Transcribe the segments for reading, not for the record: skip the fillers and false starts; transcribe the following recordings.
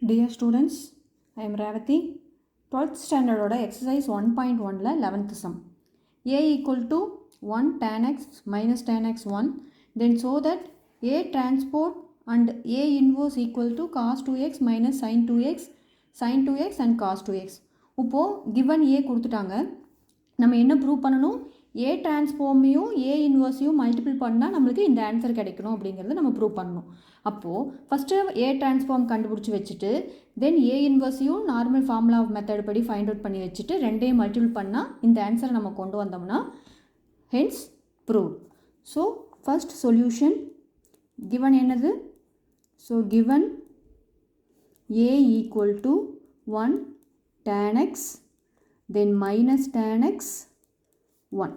Dear students, I am Ravathi. 12th standard order exercise 1.1 la 11th sum. A equal to 1 tan x minus tan x 1. Then show that A transpose and A inverse equal to cos 2x minus sin 2x, sin 2x and cos 2x. இப்போ given A கொடுத்துட்டாங்க. நம்ம என்ன prove பண்ணணும்? A டிரான்ஸ்ஃபார்மையும் A இன்வர்ஸையும் multiple பண்ணால் நம்மளுக்கு இந்த answer கிடைக்கணும் அப்படிங்கிறத நம்ம ப்ரூவ் பண்ணணும். அப்போது ஃபஸ்ட்டு A டிரான்ஸ்ஃபார்ம் கண்டுபிடிச்சி வச்சுட்டு தென் A இன்வர்ஸையும் நார்மல் ஃபார்முலா ஆஃப் மெத்தட் படி ஃபைண்ட் அவுட் பண்ணி வச்சுட்டு ரெண்டையும் மல்டிபிள் பண்ணால் இந்த ஆன்சரை நம்ம கொண்டு வந்தோம்னா hence prove. So first solution given என்னது? So given A equal to 1 tan x then minus tan x 1.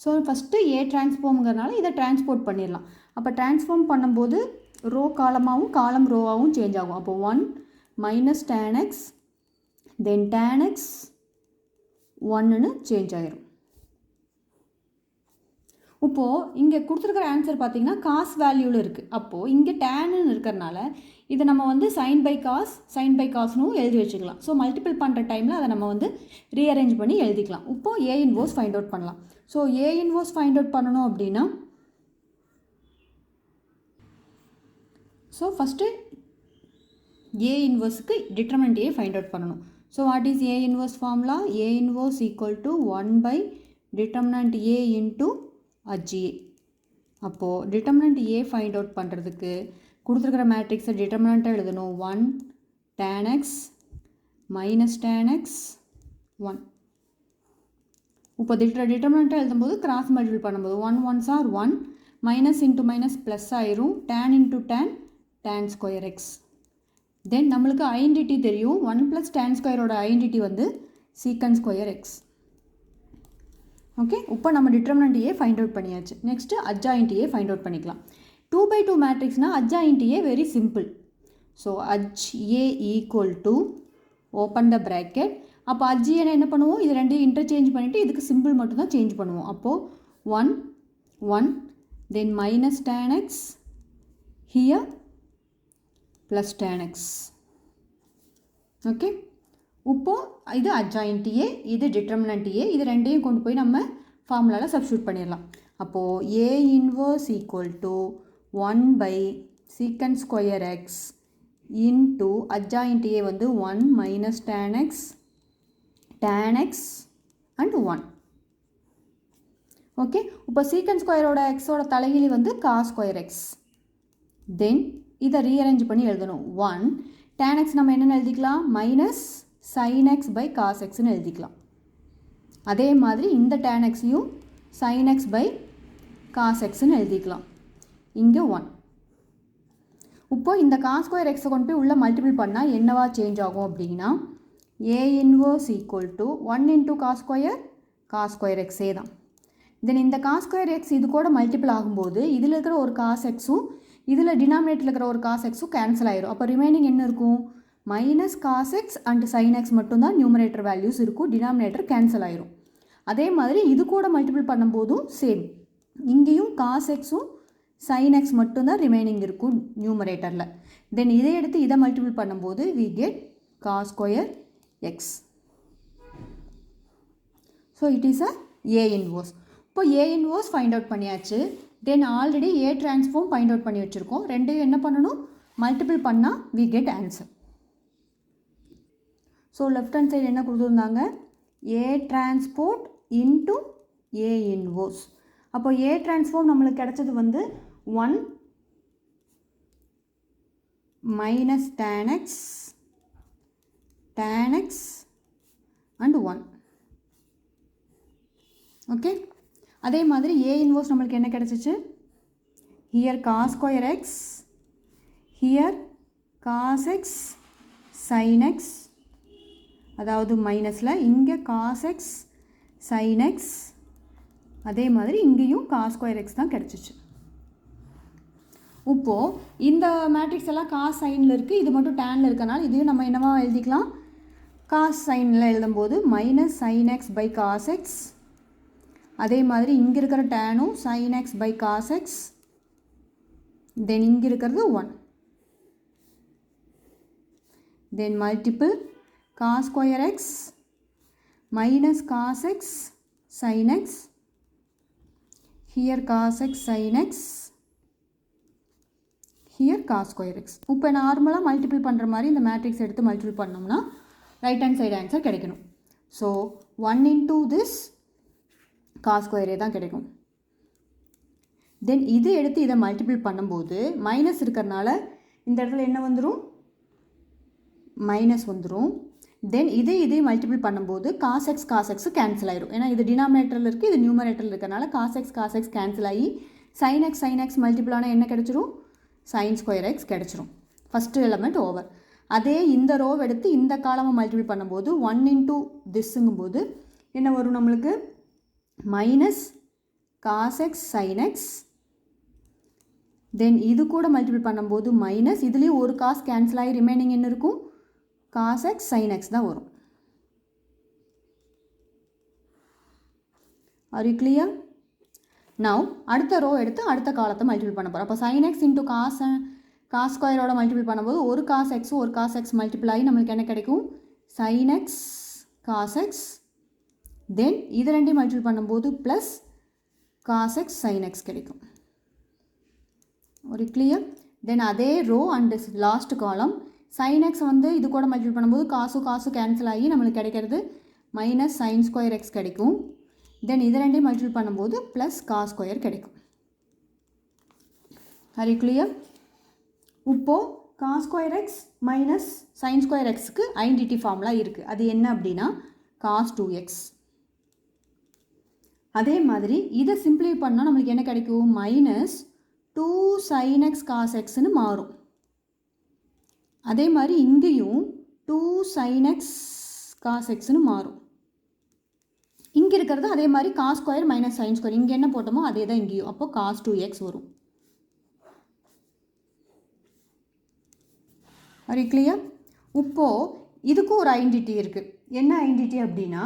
So first A டிரான்ஸ்ஃபார்ம்ங்கிறனால இதை டிரான்ஸ்போர்ட் பண்ணிடலாம். அப்போ டிரான்ஸ்ஃபார்ம் பண்ணும்போது ரோ காலமாகவும் காலம் ரோவாகவும் சேஞ்ச் ஆகும். அப்போ 1 minus tan x then tan x 1ன்னு சேஞ்ச் ஆகிரும். இப்போது இங்கே கொடுத்துருக்கிற ஆன்சர் பார்த்திங்கன்னா காஸ் வேல்யூவில் இருக்குது. அப்போது இங்கே டேன்னு இருக்கிறனால இதை நம்ம வந்து சைன் பை காஸ்னு எழுதி வச்சுக்கலாம். ஸோ மல்டிபிள் பண்ணுற டைமில் அதை நம்ம வந்து ரீஅரேஞ்ச் பண்ணி எழுதிக்கலாம். இப்போது ஏ இன்வர்ஸ் ஃபைண்ட் அவுட் பண்ணலாம். So A inverse find out பண்ணணும் அப்படின்னா ஸோ ஃபஸ்ட்டு ஏ இன்வர்ஸுக்கு டிட்டர்மினன்ட் ஏ ஃபைண்ட் அவுட் பண்ணணும். So what is A inverse formula? A inverse equal to 1 by determinant A into adj A. அப்போது determinant A find out பண்ணுறதுக்கு கொடுத்துருக்கிற மேட்ரிக்ஸை டிட்டர்மினண்ட்டாக எழுதணும். 1 tan x minus tan x 1. இப்போ டிட்டர்மினண்ட்டாக எழுதும்போது cross multiple பண்ணும்போது 1 1s are 1 minus into minus plus ஆயிரும். tan இன்ட்டு tan ஸ்கொயர் எக்ஸ். தென் நம்மளுக்கு ஐடென்டிட்டி தெரியும். 1 + tan ஸ்கொயரோட ஐடென்டிட்டி வந்து சீக்கன் ஸ்கொயர் எக்ஸ். ஓகே, இப்போ நம்ம டிட்டர்மினன்ட் ஏ ஃபைண்ட் அவுட் பண்ணியாச்சு. Next adjoint A find out பண்ணிக்கலாம். 2/2 மேட்ரிக்ஸ்னால் adjoint A very simple. So adj A equal to open the bracket. அப்போ அஜ் ஏன்னா என்ன பண்ணுவோம்? இது ரெண்டையும் இன்டர்சேஞ்ச் பண்ணிவிட்டு இதுக்கு சிம்பிள் மட்டும்தான் சேஞ்ச் பண்ணுவோம். அப்போது 1 1 then minus tan x here plus tan x. Okay, இப்போது இது அட்ஜாயின்ட் ஏ, இது டிட்டர்மினன்ட் ஏ, இது ரெண்டையும் கொண்டு போய் நம்ம ஃபார்முலாவில் சப்ஸ்டியூட் பண்ணிடலாம். அப்போது A inverse equal to 1 by secant square x into adjoint A வந்து 1 minus tan x and 1. Okay, இப்போ சீக்கன் ஸ்கொயரோட எக்ஸோட தலைகிலி வந்து காஸ் ஸ்கொயர் எக்ஸ். தென் இதை ரீஅரேஞ்ச் பண்ணி எழுதணும். 1 tan x நம்ம என்னென்னு எழுதிக்கலாம்? Minus sin x by cos எக்ஸ்ன்னு எழுதிக்கலாம். அதே மாதிரி இந்த tan xையும் sin x பை காஸ் எக்ஸ்ன்னு எழுதிக்கலாம். இங்கே 1. இப்போ இந்த காஸ் ஸ்கொயர் எக்ஸை கொண்டு போய் உள்ளே மல்டிபிள் பண்ணால் என்னவா சேஞ்ச் ஆகும் அப்படின்னா A inverse equal to 1 into cos square எக்ஸே தான். தென் இந்த காஸ் ஸ்கொயர் எக்ஸ் இது கூட மல்டிபிள் ஆகும்போது இதில் இருக்கிற ஒரு காஸ் எக்ஸும் இதில் டினாமினேட்டில் இருக்கிற ஒரு காஸ் எக்ஸும் கேன்சல் ஆயிரும். அப்போ ரிமைனிங் என்ன இருக்கும்? Minus cos x and sine x மட்டும்தான் நியூமரேட்டர் வேல்யூஸ் இருக்கும். டினாமினேட்டர் கேன்சல் ஆயிரும். அதே மாதிரி இது கூட மல்டிபிள் பண்ணும்போதும் சேம். இங்கேயும் காஸ் எக்ஸும் சைன் எக்ஸ் மட்டும்தான் ரிமைனிங் இருக்கும் நியூமரேட்டரில். தென் இதை எடுத்து இதை மல்டிபிள் பண்ணும்போது we get cos square x. So it is A inverse. இப்போ ஏ இன்வர்ஸ் ஃபைண்ட் அவுட் பண்ணியாச்சு. Then already A transform find out பண்ணி வச்சுருக்கோம். ரெண்டையும் என்ன பண்ணணும்? மல்டிபிள் பண்ணால் we get answer. So left hand side என்ன கொடுத்துருந்தாங்க? A transport into A inverse. அப்போ ஏ டிரான்ஸ்ஃபார்ம் நம்மளுக்கு கிடைச்சது வந்து 1 minus tan x and 1. Okay, அதே மாதிரி ஏ இன்வர்ஸ் நம்மளுக்கு என்ன கிடச்சிச்சு? Here cos square X, here cos x sine x, அதாவது மைனஸில் இங்கே காஸ் எக்ஸ் சைன் எக்ஸ், அதே மாதிரி இங்கேயும் காஸ் ஸ்கொயர் எக்ஸ் தான் கிடச்சிச்சு. இப்போது இந்த மேட்ரிக்ஸ் எல்லாம் காஸ் சைனில் இருக்குது, இது மட்டும் டேனில் இருக்கனால இதையும் நம்ம என்னவா எழுதிக்கலாம்? காஸ் சைனில் எழுதும்போது minus sine x by cos x. அதே மாதிரி இங்கே இருக்கிற டேனும் sine x by cos x. Then இங்கே இருக்கிறது 1. then multiple cos square x minus cos x sin x, here cos x sin x, here cos square x. இப்போ நார்மலாக multiple பண்ணுற மாதிரி இந்த மேட்ரிக்ஸ் எடுத்து மல்டிபிள் பண்ணோம்னா ரைட் ஹேண்ட் சைடு ஆன்சர் கிடைக்கணும். So 1 into this cos square தான் கிடைக்கும். தென் இது எடுத்து இதை மல்டிபிள் பண்ணும்போது மைனஸ் இருக்கிறனால இந்த இடத்துல என்ன வந்துடும், மைனஸ் வந்துடும். தென் இதே மல்டிபிள் பண்ணும்போது காஸ் எக்ஸ் கேன்சல் ஆயிடும். ஏன்னா இது டினாமினேட்டரில் இருக்குது, இது நியூமரேட்டரில் இருக்கிறனால காஸ் எக்ஸ் கேன்சல் ஆகி சைன் எக்ஸ் மல்டிபிள் ஆனால் என்ன கிடைச்சிரும், சைன் ஸ்கொயர் எக்ஸ் கிடைச்சிரும். First element over. அதே இந்த ரோவை எடுத்து இந்த காலமை மல்டிபிள் பண்ணும்போது 1 into திஸ்ஸுங்கும்போது என்ன வரும் நம்மளுக்கு, minus cos x sine x. Then இது கூட மல்டிபிள் பண்ணும்போது மைனஸ், இதுலேயும் ஒரு காஸ் கேன்சல் ஆகி ரிமைனிங் என்ன இருக்கும், காஸ் எக்ஸ் சைன் எக்ஸ் தான் வரும். Are you clear? நவ் அடுத்த ரோ எடுத்து அடுத்த காலத்தை மல்டிபிள் பண்ண போகிறோம். அப்போ சைன் எக்ஸ் இன்ட்டு காஸ் ஸ்கொயரோட மல்டிபிள் பண்ணும்போது ஒரு காஸ் எக்ஸும் ஒரு காஸ் எக்ஸ் மல்டிபிள் ஆகி நம்மளுக்கு என்ன கிடைக்கும், sine x cos x. Then இது ரெண்டையும் மல்டிபிள் பண்ணும்போது plus cos x sine x கிடைக்கும். ஒரு கிளியர்? தென் அதே row and last column sine x வந்து இது கூட மல்டிபிள் பண்ணும்போது காசு கேன்சல் ஆகி நம்மளுக்கு கிடைக்கிறது மைனஸ் சைன் ஸ்கொயர் எக்ஸ் கிடைக்கும். தென் இது ரெண்டையும் மல்டிபிள் பண்ணும்போது ப்ளஸ் காஸ் ஸ்கொயர் கிடைக்கும். Are you clear? இப்போது cos square x minus sine square எக்ஸுக்கு ஐடென்டிட்டி ஃபார்முலா இருக்குது. அது என்ன அப்படின்னா காஸ் 2x. அதே மாதிரி இதை சிம்பிளை பண்ணால் நம்மளுக்கு என்ன கிடைக்கும், மைனஸ் 2 sin x cos xன்னு மாறும். அதே மாதிரி இங்கேயும் 2 sin x cos xன்னு மாறும். இங்கே இருக்கிறது அதே மாதிரி cos square minus sine square, இங்கே என்ன போட்டோமோ அதே தான் இங்கேயும். அப்போ காஸ் 2x வரும். R clear? இப்போது இதுக்கும் ஒரு ஐடென்டிட்டி இருக்குது. என்ன ஐடென்டிட்டி அப்படின்னா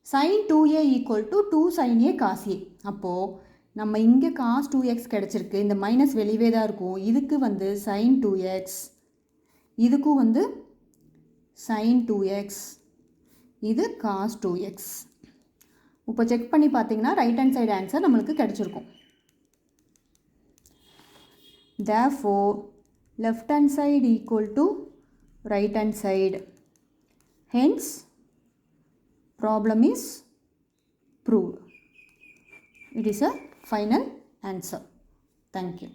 sin 2a equal to 2 sin a cos a. அப்போது நம்ம இங்கே காஸ் 2x கிடச்சிருக்கு, இந்த மைனஸ் வெளியே தான் இருக்கும். இதுக்கு வந்து sin 2x, இதுக்கும் வந்து sin 2x, இது cos 2x. இப்போ செக் பண்ணி பார்த்தீங்கன்னா ரைட் ஹேண்ட் சைடு ஆன்சர் நம்மளுக்கு கிடச்சிருக்கும். Therefore left hand side equal to right hand side. Hence problem is proved. It is a final answer. Thank you.